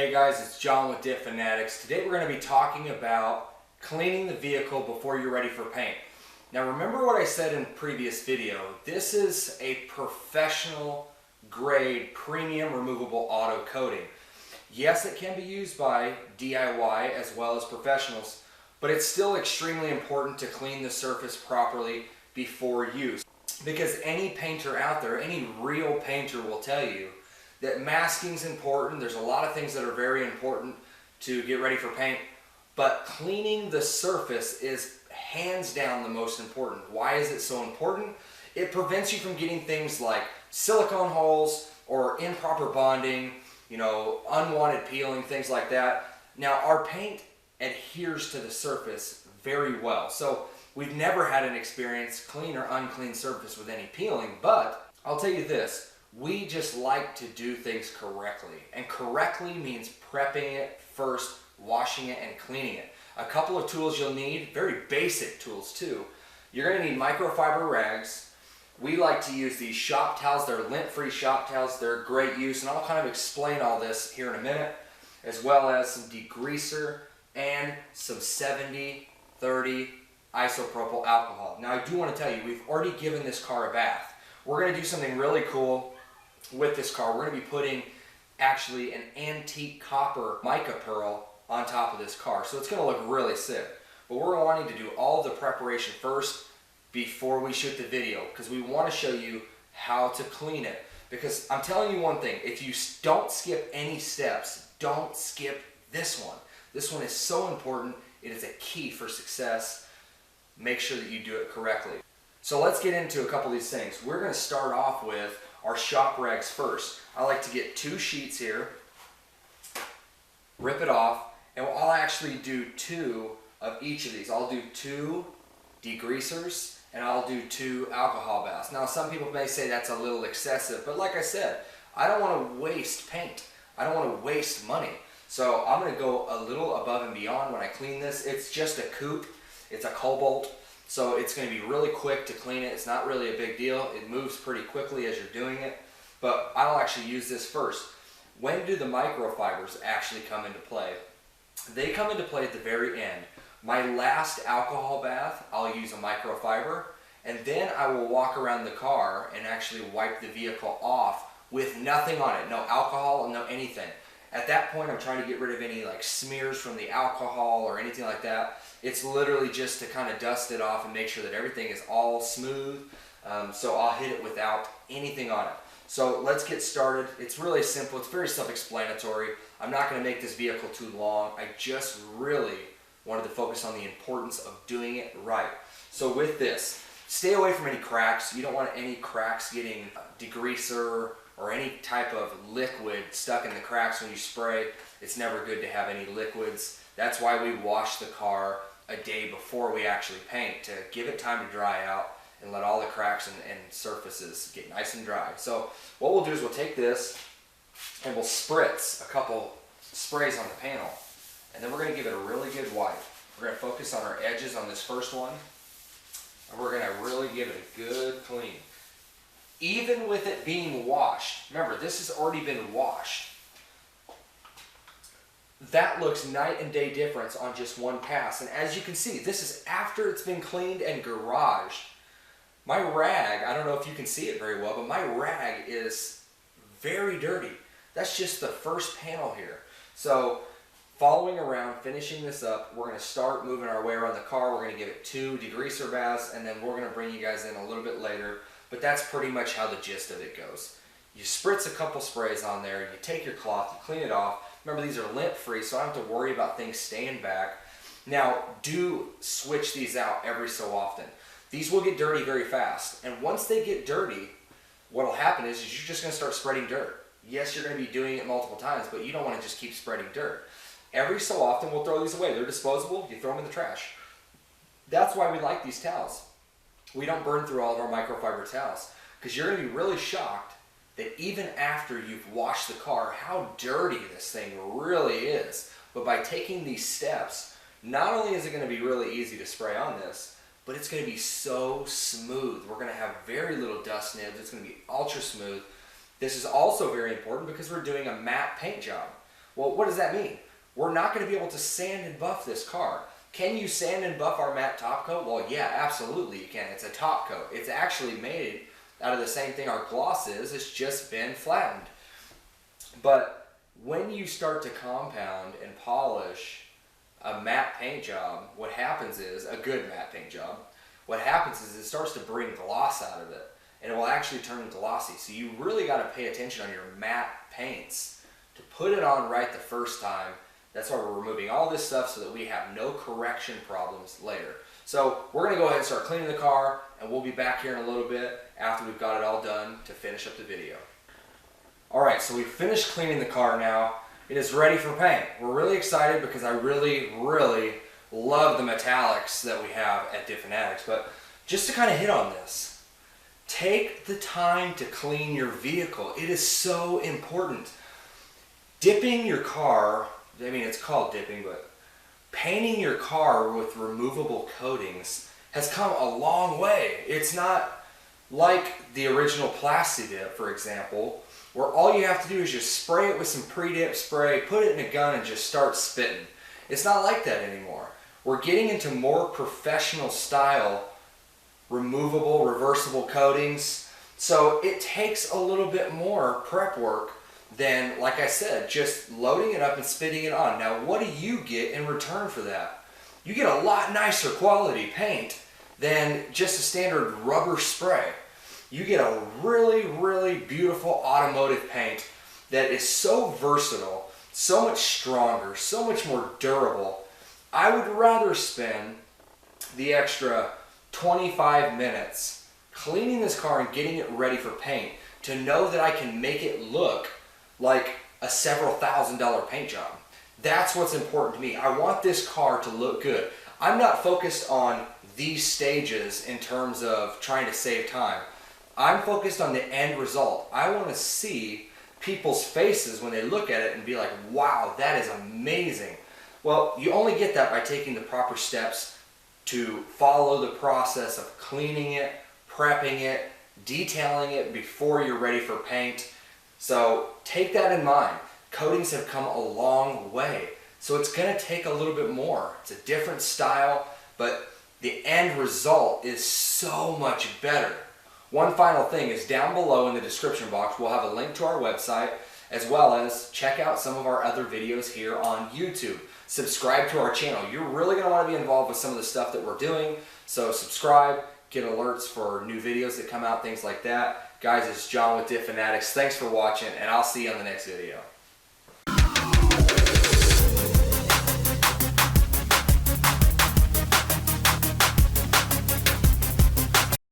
Hey guys, it's John with Dip Fanatics. Today we're going to be talking about cleaning the vehicle before you're ready for paint. Now remember what I said in the previous video. This is a professional grade premium removable auto coating. Yes, it can be used by DIY as well as professionals, but it's still extremely important to clean the surface properly before use. Because any painter out there, any real painter will tell you that masking is important. There's a lot of things that are very important to get ready for paint, but cleaning the surface is hands down the most important. Why is it so important? It prevents you from getting things like silicone holes or improper bonding, unwanted peeling, things like that. Now our paint adheres to the surface very well. So we've never had an experience clean or unclean surface with any peeling, but I'll tell you this. We just like to do things correctly, and correctly means prepping it first, washing it, and cleaning it. A couple of tools you'll need, very basic tools too. You're going to need microfiber rags. We like to use these shop towels. They're lint-free shop towels. They're great use, and I'll kind of explain all this here in a minute, as well as some degreaser and some 70-30 isopropyl alcohol. Now I do want to tell you, we've already given this car a bath. We're going to do something really cool with this car. We're going to be putting actually an antique copper mica pearl on top of this car. So it's going to look really sick. But we're wanting to do all the preparation first before we shoot the video, because we want to show you how to clean it. Because I'm telling you one thing, if you don't skip any steps, don't skip this one. This one is so important. It is a key for success. Make sure that you do it correctly. So let's get into a couple of these things. We're going to start off with our shop rags first. I like to get 2 sheets here, rip it off, and I'll actually do 2 of each of these. I'll do 2 degreasers and I'll do 2 alcohol baths. Now some people may say that's a little excessive, but like I said, I don't want to waste paint. I don't want to waste money. So I'm going to go a little above and beyond when I clean this. It's just a coupe. It's a cobalt. So it's going to be really quick to clean it. It's not really a big deal. It moves pretty quickly as you're doing it. But I'll actually use this first. When do the microfibers actually come into play? They come into play at the very end. My last alcohol bath, I'll use a microfiber, and then I will walk around the car and actually wipe the vehicle off with nothing on it. No alcohol, no anything. At that point, I'm trying to get rid of any smears from the alcohol or anything like that. It's literally just to kind of dust it off and make sure that everything is all smooth. So I'll hit it without anything on it. So let's get started. It's really simple. It's very self-explanatory. I'm not going to make this vehicle too long. I just really wanted to focus on the importance of doing it right. So with this, stay away from any cracks. You don't want any cracks getting degreaser or any type of liquid stuck in the cracks when you spray. It's never good to have any liquids. That's why we wash the car a day before we actually paint, to give it time to dry out and let all the cracks and surfaces get nice and dry. So what we'll do is we'll take this and we'll spritz a couple sprays on the panel, and then we're going to give it a really good wipe. We're going to focus on our edges on this first one, and we're going to really give it a good clean. Even with it being washed, remember this has already been washed, that looks night and day difference on just one pass. And as you can see, this is after it's been cleaned and garaged. My rag, I don't know if you can see it very well, but my rag is very dirty. That's just the first panel here. So following around, finishing this up, we're going to start moving our way around the car. We're going to give it 2 degreaser baths, and then we're going to bring you guys in a little bit later. But that's pretty much how the gist of it goes. You spritz a couple sprays on there, you take your cloth, you clean it off. Remember, these are lint-free, so I don't have to worry about things staying back. Now, do switch these out every so often. These will get dirty very fast, and once they get dirty, what will happen is you're just going to start spreading dirt. Yes, you're going to be doing it multiple times, but you don't want to just keep spreading dirt. Every so often, we'll throw these away. They're disposable. You throw them in the trash. That's why we like these towels. We don't burn through all of our microfiber towels, because you're going to be really shocked that even after you've washed the car, how dirty this thing really is. But by taking these steps, not only is it going to be really easy to spray on this, but it's going to be so smooth. We're going to have very little dust nibs. It's going to be ultra smooth. This is also very important because we're doing a matte paint job. Well, what does that mean? We're not going to be able to sand and buff this car. Can you sand and buff our matte top coat? Well, yeah, absolutely you can. It's a top coat. It's actually made out of the same thing our gloss is. It's just been flattened. But when you start to compound and polish a matte paint job, what happens is, a good matte paint job, what happens is it starts to bring gloss out of it. And it will actually turn glossy. So you really got to pay attention on your matte paints to put it on right the first time. That's why we're removing all this stuff so that we have no correction problems later. So we're going to go ahead and start cleaning the car, and we'll be back here in a little bit after we've got it all done to finish up the video. Alright, so we've finished cleaning the car now. It is ready for paint. We're really excited because I really love the metallics that we have at Diffenatics. But just to kind of hit on this, take the time to clean your vehicle. It is so important. Dipping your car, I mean, it's called dipping, but painting your car with removable coatings has come a long way. It's not like the original Plasti Dip, for example, where all you have to do is just spray it with some pre-dip spray, put it in a gun, and just start spitting. It's not like that anymore. We're getting into more professional style, removable, reversible coatings, so it takes a little bit more prep work than, like I said, just loading it up and spitting it on. Now, what do you get in return for that? You get a lot nicer quality paint than just a standard rubber spray. You get a really beautiful automotive paint that is so versatile, so much stronger, so much more durable. I would rather spend the extra 25 minutes cleaning this car and getting it ready for paint to know that I can make it look like a several $1,000 paint job. That's what's important to me. I want this car to look good. I'm not focused on these stages in terms of trying to save time. I'm focused on the end result. I want to see people's faces when they look at it and be like, wow, that is amazing. Well, you only get that by taking the proper steps to follow the process of cleaning it, prepping it, detailing it before you're ready for paint. So take that in mind. Coatings have come a long way. So it's going to take a little bit more. It's a different style, but the end result is so much better. One final thing is down below in the description box, we'll have a link to our website, as well as check out some of our other videos here on YouTube. Subscribe to our channel. You're really going to want to be involved with some of the stuff that we're doing. So subscribe, get alerts for new videos that come out, things like that. Guys, it's John with Diffenatics. Thanks for watching, and I'll see you on the next video.